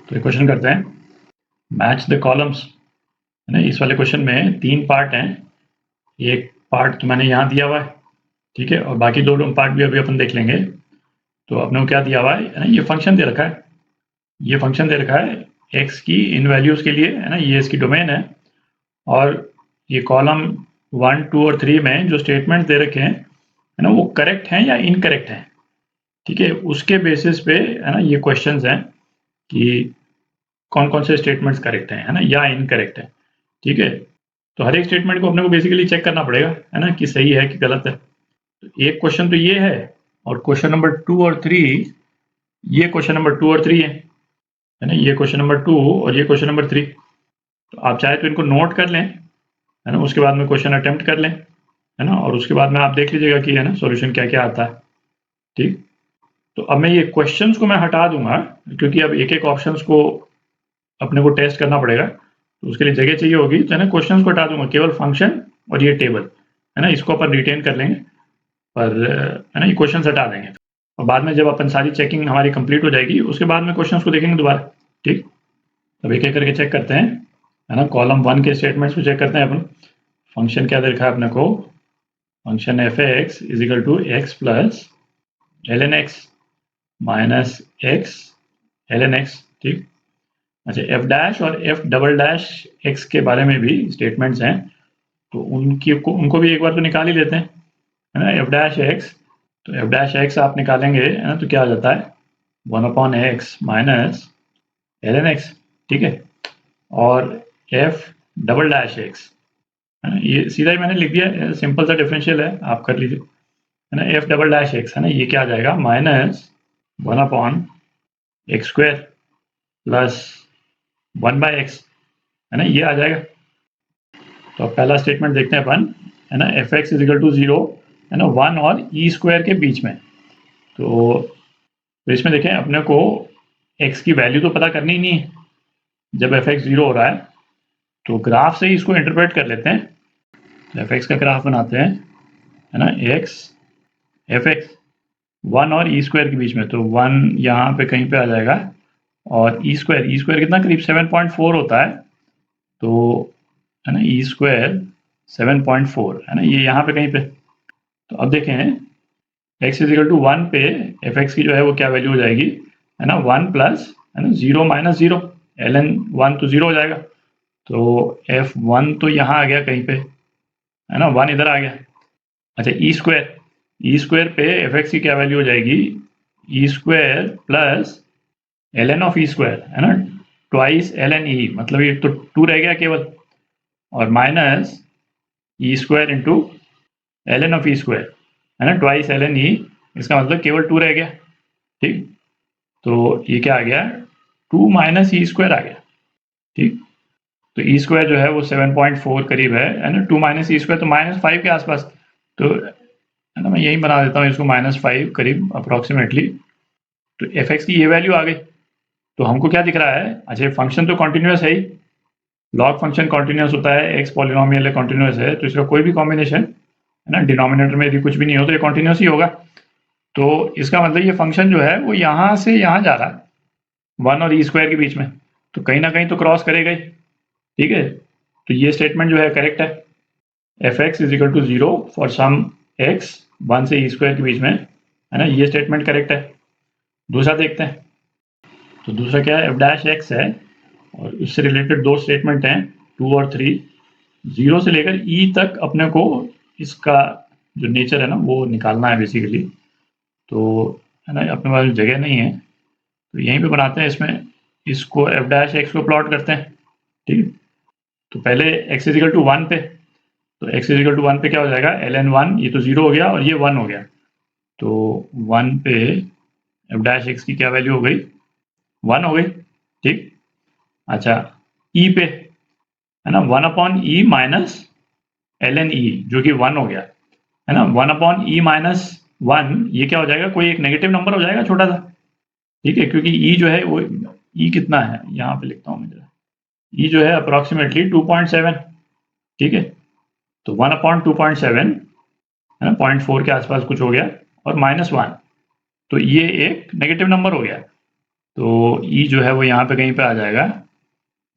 तो एक क्वेश्चन करते हैं, मैच द कॉलम्स, है ना। इस वाले क्वेश्चन में 3 पार्ट हैं। एक पार्ट तो मैंने यहाँ दिया हुआ है, ठीक है, और बाकी 2 पार्ट भी अभी अपन देख लेंगे। तो अपने को क्या दिया हुआ है ना, ये फंक्शन दे रखा है, ये फंक्शन दे रखा है एक्स की इन वैल्यूज़ के लिए, है ना, ये इसकी डोमेन है। और ये कॉलम 1, 2 और 3 में जो स्टेटमेंट दे रखे हैं, है ना, वो करेक्ट हैं या इनकरेक्ट हैं, ठीक है। उसके बेसिस पे, है ना, ये क्वेश्चंस हैं कि कौन-कौन से स्टेटमेंट्स करेक्ट हैं, है ना, या इनकरेक्ट हैं, ठीक है। तो हर एक स्टेटमेंट को अपने को बेसिकली चेक करना पड़ेगा, है ना, कि सही है कि गलत है। तो एक क्वेश्चन तो ये है, और क्वेश्चन नंबर 2 और 3, ये क्वेश्चन नंबर 2 और 3 है ना, ये क्वेश्चन नंबर 2 और ये क्वेश्चन नंबर 3। तो आप चाहे तो इनको नोट कर लें, है ना, उसके बाद में क्वेश्चन अटेम्प्ट कर लें, है ना, और उसके बाद में आप देख लीजिएगा कि, है ना, सॉल्यूशन क्या-क्या आता है, ठीक। तो अब मैं ये क्वेश्चंस को मैं हटा दूँगा, क्योंकि अब एक-एक ऑप्शंस को अपने को टेस्ट करना पड़ेगा, तो उसके लिए जगह चाहिए होगी, तो है ना, क्वेश्चंस को हटा दूँगा, केवल फंक्शन और ये टेबल, है ना, इसको अपन रिटेन कर लेंगे, पर है ना, ये क्वेश्चंस हटा देंगे। और बाद में जब अपन सारी चेकिंग हमारी कंप्लीट हो जाएगी, उसके बाद में क्वेश्चंस को देखेंगे दोबारा, ठीक। अब एक-एक करके चेक करते हैं, है ना। कॉलम 1 के स्टेटमेंट्स को चेक करते हैं अपन। फंक्शन क्या दे रखा है अपने को, function f(x) is equal to x plus ln x minus x ln x, ठीक। अच्छा, f डैश और f डबल डैश x के बारे में भी स्टेटमेंट्स हैं, तो उनको भी एक बार तो निकाल ही लेते हैं, है ना। f डैश x, तो f डैश x आप निकालेंगे, है ना, तो क्या आ जाता है 1/x माइनस ln x, ठीक है। और f डबल डैश x, है ना, ये सीधा ही मैंने लिख दिया, सिंपल सा डिफरेंशियल है, आप कर लीजिए, है ना। f डबल डैश x, है ना, ये क्या आ जाएगा minus 1/x square plus 1/x, है ना, ये आ जाएगा। तो अब पहला स्टेटमेंट देखते हैं अपन, है ना, f(x) इज इक्वल टू 0, है ना, 1 और e स्क्वायर के बीच में। तो इसमें देखें, अपने को x की वैल्यू तो पता करनी ही नहीं है। जब f(x) 0 हो रहा है, तो ग्राफ से ही इसको इंटरप्रेट कर लेते हैं। तो f(x) का ग्राफ बनाते हैं, है ना, f(x) 1 और e स्क्वायर के बीच में, तो 1 यहाँ पे कहीं पे आ जाएगा, और e स्क्वायर कितना, करीब 7.4 होता है, तो है ना, e स्क्वायर 7.4, है ना, ये यहाँ पे कहीं पे। तो अब देखें, x इज इक्वल टू 1 पे f(x) की जो है वो क्या वैल्यू हो जाएगी, है ना, 1 प्लस, है ना, 0 माइनस 0, ln 1 तो 0 हो जाएगा, तो f1 तो यहाँ आ गया कहीं पे, है ना, 1 इधर आ गया। अच्छा, ई स्क्वायर पे f(x) की क्या वैल्यू हो जाएगी, e square plus ln of e square, है ना, ट्वाइस ln e, मतलब ये तो 2 रह गया केवल, और minus E square into ln of e square, है ना, ट्वाइस ln e, इसका मतलब केवल 2 रह गया, ठीक। तो ये क्या आ गया, 2 माइनस ई स्क्वायर आ गया, ठीक। तो ई स्क्वायर जो है वो 7.4 करीब है ना, 2 माइनस ई स्क्वायर तो -5 के आसपास, तो है ना, मैं यही बना देता हूँ इसको -5 करीब अप्रॉक्सीमेटली। तो f(x) की ये वैल्यू आ गई। तो हमको क्या दिख रहा है, अच्छा, फंक्शन तो कॉन्टिन्यूस है ही, लॉग फंक्शन कॉन्टिन्यूस होता है, x पॉलिनोमियल है, कॉन्टिन्यूस है, तो इसका कोई भी कॉम्बिनेशन, है ना, डिनोमिनेटर में यदि कुछ भी नहीं हो तो ये कॉन्टिन्यूस ही होगा। तो इसका मतलब ये फंक्शन जो है वो यहाँ से यहाँ जा रहा है 1 और ई स्क्वायर के बीच में, तो कहीं ना कहीं तो क्रॉस करेगा ही, ठीक है। तो ये स्टेटमेंट जो है करेक्ट है, f(x) is equal to 0 for some x 1 से ई स्क्वायर के बीच में, है ना, ये स्टेटमेंट करेक्ट है। दूसरा देखते हैं, तो दूसरा क्या है, f डैश x है, और इससे रिलेटेड 2 स्टेटमेंट हैं 2 और 3, 0 से लेकर e तक अपने को इसका जो नेचर है ना वो निकालना है बेसिकली। तो है ना, अपने पास जगह नहीं है, तो यहीं पे बनाते हैं, इसमें इसको f डैश x को प्लॉट करते हैं, ठीक है। तो पहले x इज इक्वल टू 1 पे, तो x इज इक्वल टू 1 पे क्या हो जाएगा, ln 1, ये तो 0 हो गया और ये 1 हो गया, तो 1 पे f डैश x की क्या वैल्यू हो गई, 1 हो गई, ठीक। अच्छा, e पे, है ना, 1/e माइनस ln e, जो कि 1 हो गया, है ना, 1/e माइनस 1, ये क्या हो जाएगा, कोई एक नेगेटिव नंबर हो जाएगा छोटा सा, ठीक है, क्योंकि e जो है वो e कितना है, यहाँ पे लिखता हूँ मैं जरा, e जो है अप्रॉक्सीमेटली 2.7, ठीक है। तो 1/2.7, है ना, 0.4 के आसपास कुछ हो गया, और -1, तो ये एक नेगेटिव नंबर हो गया। तो ई जो है वो यहाँ पे कहीं पे आ जाएगा,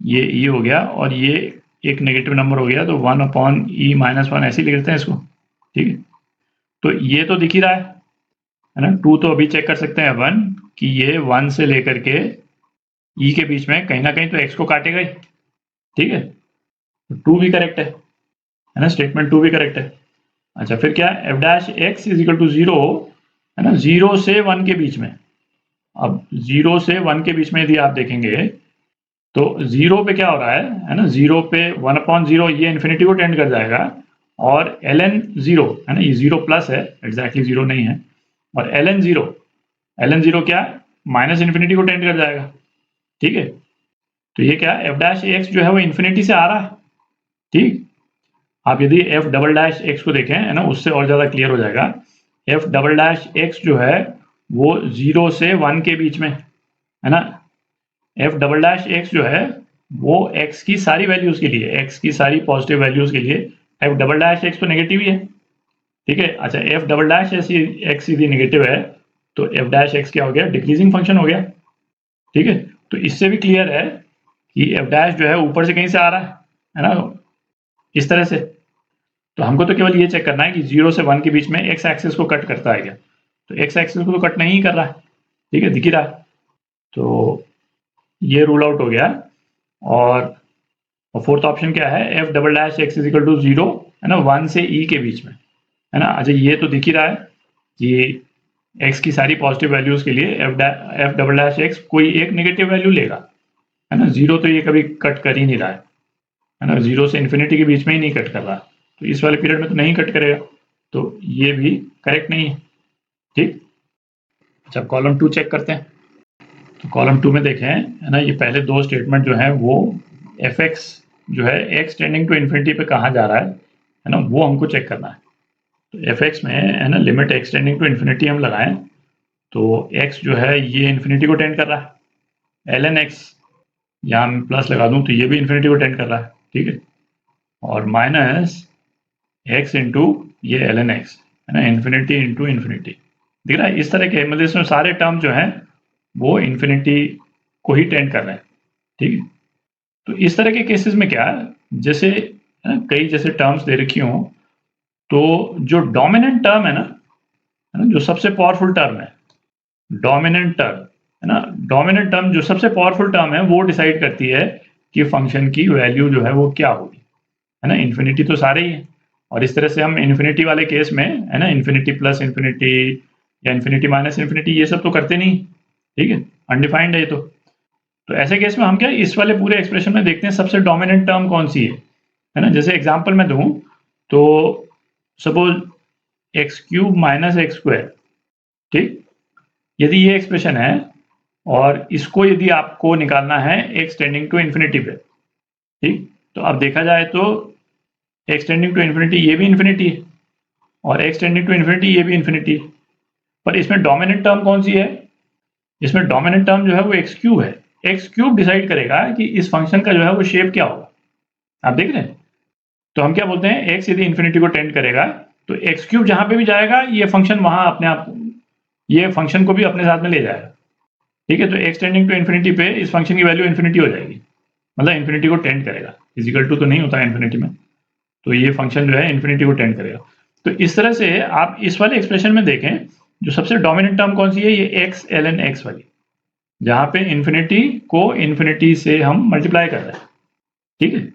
ये ई हो गया और ये एक नेगेटिव नंबर हो गया, तो 1/e-1 ऐसे ही लिख देते हैं इसको, ठीक है। तो ये तो दिख ही रहा है ना, 2 तो अभी चेक कर सकते हैं 1 कि ये 1 से लेकर के ई के बीच में कहीं ना कहीं तो एक्स को काटेगा ही, ठीक है। तो 2 भी करेक्ट है ना, स्टेटमेंट 2 भी करेक्ट है। अच्छा, फिर क्या, F dash X is equal to 0 है ना, 0 से 1 के बीच में। अब 0 से 1 के बीच में यदि आप देखेंगे तो 0 पे क्या हो रहा है ना, 0 पे 1/0 ये इन्फिनिटी को टेंड कर जाएगा, और ln 0 है ना, ये 0 प्लस है, एग्जैक्टली 0 नहीं है, और ln 0 क्या, माइनस इन्फिनिटी को टेंड कर जाएगा, ठीक है। तो ये क्या, एफ डैश एक्स जो है वो इन्फिनिटी से आ रहा है, ठीक। आप यदि एफ डबल डैश एक्स को देखें है ना, उससे और ज़्यादा क्लियर हो जाएगा। एफ डबल डैश एक्स जो है वो 0 से 1 के बीच में है ना, एफ डबल डैश एक्स जो है वो एक्स की सारी वैल्यूज के लिए, एक्स की सारी पॉजिटिव वैल्यूज के लिए, एफ डबल डैश एक्स तो नेगेटिव ही है, ठीक है। अच्छा, एफ डबल डैश एक्स यदि नेगेटिव है तो एफ डैश एक्स क्या हो गया, डिक्रीजिंग फंक्शन हो गया, ठीक है। तो इससे भी क्लियर है कि एफ डैश जो है ऊपर से कहीं से आ रहा है ना, इस तरह से। तो हमको तो केवल ये चेक करना है कि 0 से 1 के बीच में एक्स एक्सिस को कट करता है क्या, तो एक्स एक्सिस को तो कट नहीं कर रहा है, ठीक है, दिख ही रहा है। तो ये रूल आउट हो गया। और फोर्थ ऑप्शन क्या है, F double dash X is equal to 0 है ना, 1 से ई के बीच में है ना। अच्छा, ये तो दिख ही रहा है कि एक्स की सारी पॉजिटिव वैल्यूज के लिए एफ डबल डैश एक्स कोई एक नेगेटिव वैल्यू लेगा है ना, 0 तो ये कभी कट कर ही नहीं रहा है ना, 0 से इन्फिनिटी के बीच में ही नहीं कट कर रहा, तो इस वाले पीरियड में तो नहीं कट करेगा, तो ये भी करेक्ट नहीं है, ठीक। अच्छा, कॉलम 2 चेक करते हैं। तो कॉलम 2 में देखें है ना, ये पहले दो स्टेटमेंट जो है वो एफ एक्स जो है एक्स टेंडिंग टू इन्फिनिटी पे कहाँ जा रहा है ना, वो हमको चेक करना है। तो एफ एक्स में है ना, limit X tending to infinity हम लगाएं तो एक्स जो है ये इन्फिनिटी को टेंड कर रहा है, एल एन एक्स यहाँ मैं प्लस लगा दूं तो ये भी इन्फिनिटी को टेंड कर रहा है, ठीक है। और माइनस एक्स इंटू ये एल एन एक्स है ना, इन्फिनिटी इंटू इन्फिनिटी, दिख रहा है इस तरह के, मतलब इसमें सारे टर्म जो हैं वो इन्फिनिटी को ही टेंड कर रहे हैं, ठीक है। तो इस तरह के केसेस में क्या, जैसे कई जैसे टर्म्स दे रखी हों, तो जो डोमिनेंट टर्म है ना, जो सबसे पावरफुल टर्म है, डोमिनेंट टर्म है ना, डोमिनेंट टर्म जो सबसे पावरफुल टर्म है वो डिसाइड करती है कि फंक्शन की वैल्यू जो है वो क्या होगी, है ना। इन्फिनिटी तो सारे ही है, और इस तरह से हम इन्फिनिटी वाले केस में है ना, इन्फिनिटी प्लस इन्फिनिटी या इन्फिनिटी माइनस इन्फिनिटी ये सब तो करते नहीं, ठीक है, अनडिफाइंड है ये तो ऐसे केस में हम क्या इस वाले पूरे एक्सप्रेशन में देखते हैं सबसे डोमिनेंट टर्म कौन सी है ना। जैसे एग्जांपल में दूं तो suppose x cube minus x square, ठीक, यदि ये एक्सप्रेशन है और इसको यदि आपको निकालना है एक्स टेंडिंग टू इन्फिनिटी पे, ठीक, तो अब देखा जाए तो एक्स टेंडिंग टू इन्फिनिटी ये भी इन्फिनिटी है और एक्स टेंडिंग टू इन्फिनिटी ये भी इन्फिनिटी है, पर इसमें डोमिनेंट टर्म कौन सी है, इसमें डोमिनेंट टर्म जो है वो एक्स क्यूब है। एक्स क्यूब डिसाइड करेगा कि इस फंक्शन का जो है वो शेप क्या होगा, आप देख रहे हैं। तो हम क्या बोलते हैं, एक्स यदि इन्फिनिटी को टेंड करेगा तो एक्स क्यूब जहां पे भी जाएगा ये फंक्शन वहां अपने आप ये फंक्शन को भी अपने साथ में ले जाएगा, ठीक है। तो एक्स टेंडिंग टू इन्फिनिटी पे इस फंक्शन की वैल्यू इन्फिनिटी हो जाएगी, मतलब इन्फिनिटी को टेंड करेगा, इजिकल टू तो नहीं होता है इन्फिनिटी में, तो ये फंक्शन जो है इन्फिनिटी को टेंड करेगा। तो इस तरह से आप इस वाले एक्सप्रेशन में देखें जो सबसे डोमिनेंट टर्म कौन सी है, ये एक्स एल एन एक्स वाली, जहां पे इन्फिनिटी को इन्फिनिटी से हम मल्टीप्लाई कर रहे हैं, ठीक है।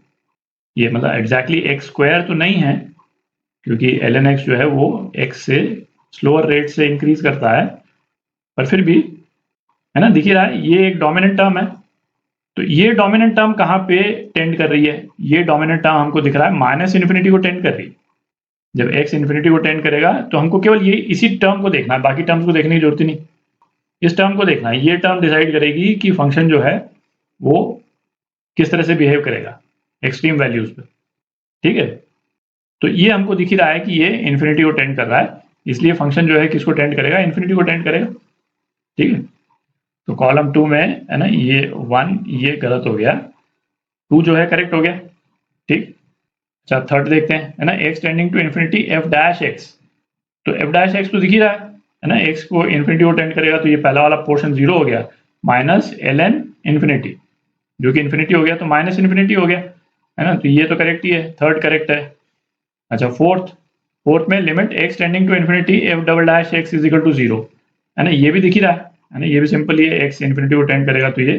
ये मतलब एग्जैक्टली एक्स स्क्वायर तो नहीं है, क्योंकि एल एन एक्स जो है वो एक्स से स्लोअर रेट से इंक्रीज करता है, पर फिर भी है ना, दिख ही रहा है ये एक डोमिनेंट टर्म है। तो ये डोमिनेंट टर्म कहाँ पे टेंड कर रही है, ये डोमिनेंट टर्म हमको दिख रहा है माइनस इन्फिनिटी को टेंड कर रही है। जब एक्स इन्फिनिटी को टेंड करेगा तो हमको केवल ये इसी टर्म को देखना है, बाकी टर्म्स को देखने की जरूरत ही नहीं, इस टर्म को देखना है। ये टर्म डिसाइड करेगी कि फंक्शन जो है वो किस तरह से बिहेव करेगा एक्सट्रीम वैल्यूज पे, ठीक है। तो ये हमको दिख ही रहा है कि ये इन्फिनिटी को टेंड कर रहा है, इसलिए फंक्शन जो है किसको टेंड करेगा, इन्फिनिटी को टेंड करेगा, ठीक है। तो कॉलम 2 में है ना ये 1 ये गलत हो गया, 2 जो है करेक्ट हो गया, ठीक। अच्छा, थर्ड देखते हैं है ना, X tending to infinity F dash X, तो एफ डैश एक्स तो दिख ही रहा है ना, एक्स को इन्फिनिटी को टेंड करेगा तो ये पहला वाला पोर्शन 0 हो गया, माइनस ln इन्फिनिटी, जो कि इन्फिनिटी हो गया तो माइनस इन्फिनिटी हो गया, है ना। तो ये तो करेक्ट ही है, थर्ड करेक्ट है। अच्छा, फोर्थ में limit x tending to infinity F double dash X is equal to 0, है ना। ये भी दिख ही रहा है ना, ये भी सिंपल ही है, x इन्फिनिटी को टेंड करेगा तो ये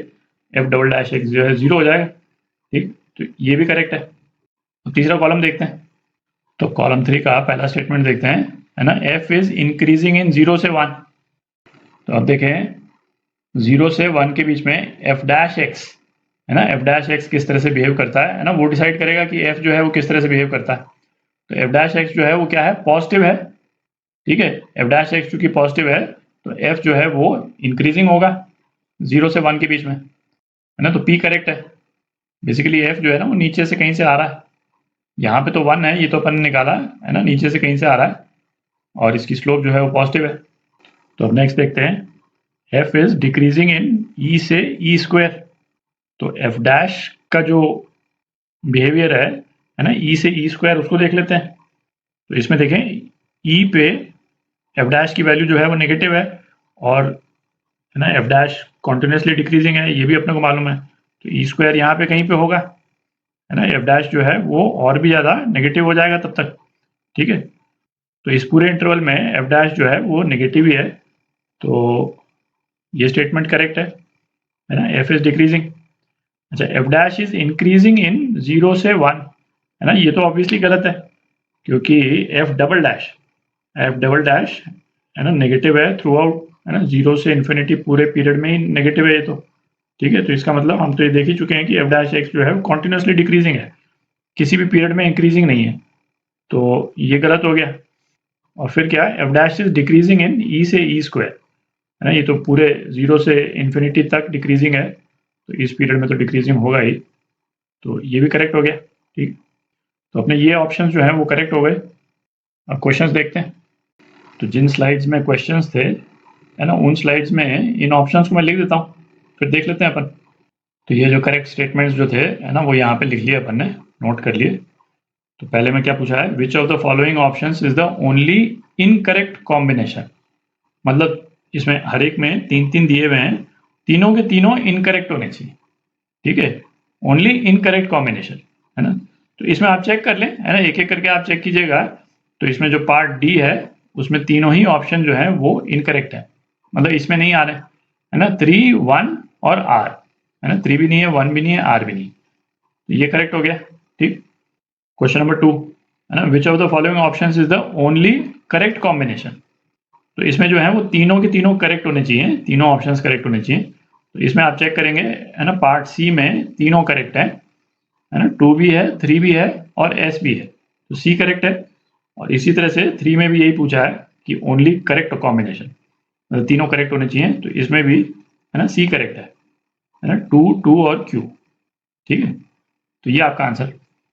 एफ डबल डैश एक्स जो है 0 हो जाएगा, ठीक। तो ये भी करेक्ट है। तो तीसरा कॉलम देखते हैं। तो कॉलम 3 का पहला स्टेटमेंट देखते हैं, है ना। f इज इंक्रीजिंग इन 0 से 1। तो अब देखें 0 से 1 के बीच में एफ डैश एक्स, है ना, एफ डैश एक्स किस तरह से बिहेव करता है ना, वो डिसाइड करेगा कि एफ जो है वो किस तरह से बिहेव करता है। तो एफ डैश एक्स जो है वो क्या है, पॉजिटिव है, ठीक है। एफ डैश एक्स चूंकि पॉजिटिव है तो एफ जो है वो इंक्रीजिंग होगा 0 से 1 के बीच में, है ना। तो पी करेक्ट है। बेसिकली एफ जो है ना वो नीचे से कहीं से आ रहा है, यहाँ पे तो 1 है, ये तो अपन ने निकाला है ना, नीचे से कहीं से आ रहा है और इसकी स्लोप जो है वो पॉजिटिव है। तो अब नेक्स्ट देखते हैं, F is decreasing in e से ई स्क्वायर। तो एफ डैश का जो बिहेवियर है ना, ई से ई स्क्वायर, उसको देख लेते हैं। तो इसमें देखें ई पे एफ डैश की वैल्यू जो है वो नेगेटिव है और, है ना, एफ डैश कॉन्टिन्यूसली डिक्रीजिंग है, ये भी अपने को मालूम है। तो ई स्क्वायर यहाँ पे कहीं पे होगा, है ना। एफ डैश जो है वो और भी ज़्यादा नेगेटिव हो जाएगा तब तक, ठीक है। तो इस पूरे इंटरवल में एफ डैश जो है वो नेगेटिव ही है, तो ये स्टेटमेंट करेक्ट है ना। F is decreasing. अच्छा, F dash is increasing in 0 से 1, है ना। ये तो ऑब्वियसली गलत है क्योंकि एफ डबल डैश है ना नेगेटिव है थ्रू आउट, है ना। 0 से इन्फिनिटी पूरे पीरियड में ही नेगेटिव है ये तो, ठीक है। तो इसका मतलब हम तो ये देख ही चुके हैं कि एफ डैश एक्स जो है वो कॉन्टिन्यूसली डिक्रीजिंग है, किसी भी पीरियड में इंक्रीजिंग नहीं है, तो ये गलत हो गया। और फिर क्या है, F dash is decreasing in e से ई स्क्वायर, है ना। ये तो पूरे 0 से इन्फिनिटी तक डिक्रीजिंग है, तो इस पीरियड में तो डिक्रीजिंग होगा ही, तो ये भी करेक्ट हो गया, ठीक। तो अपने ये ऑप्शन जो है वो करेक्ट हो गए। अब क्वेश्चंस देखते हैं। तो जिन स्लाइड्स में क्वेश्चंस थे, है ना, उन स्लाइड्स में इन ऑप्शंस को मैं लिख देता हूँ, फिर देख लेते हैं अपन। तो ये जो करेक्ट स्टेटमेंट्स जो थे, है ना, वो यहाँ पे लिख लिए अपन ने, नोट कर लिए। तो पहले में क्या पूछा है, which of the following options is the only incorrect combination. मतलब इसमें हर एक में 3-3 दिए हुए हैं, तीनों के तीनों इनकरेक्ट होने चाहिए, ठीक है। ओनली इनकरेक्ट कॉम्बिनेशन, है ना। तो इसमें आप चेक कर लें, है ना, एक एक करके आप चेक कीजिएगा। तो इसमें जो पार्ट डी है उसमें तीनों ही ऑप्शन जो है वो इनकरेक्ट है, मतलब इसमें नहीं आ रहे, है ना। 3, 1 और आर, है ना। 3 भी नहीं है, 1 भी नहीं है, आर भी नहीं, तो ये करेक्ट हो गया, ठीक। क्वेश्चन नंबर 2, है ना, which of the following options is the only correct combination. तो इसमें जो है वो तीनों के तीनों करेक्ट होने चाहिए, तीनों ऑप्शंस करेक्ट होने चाहिए। तो इसमें आप चेक करेंगे, है ना, पार्ट सी में तीनों करेक्ट है ना। 2 भी है, 3 भी है और एस भी है, तो सी करेक्ट है। और इसी तरह से 3 में भी यही पूछा है कि ओनली करेक्ट कॉम्बिनेशन, मतलब तीनों करेक्ट होने चाहिए, तो इसमें भी, है ना, सी करेक्ट है ना, 2, 2 और क्यू, ठीक है। तो ये आपका आंसर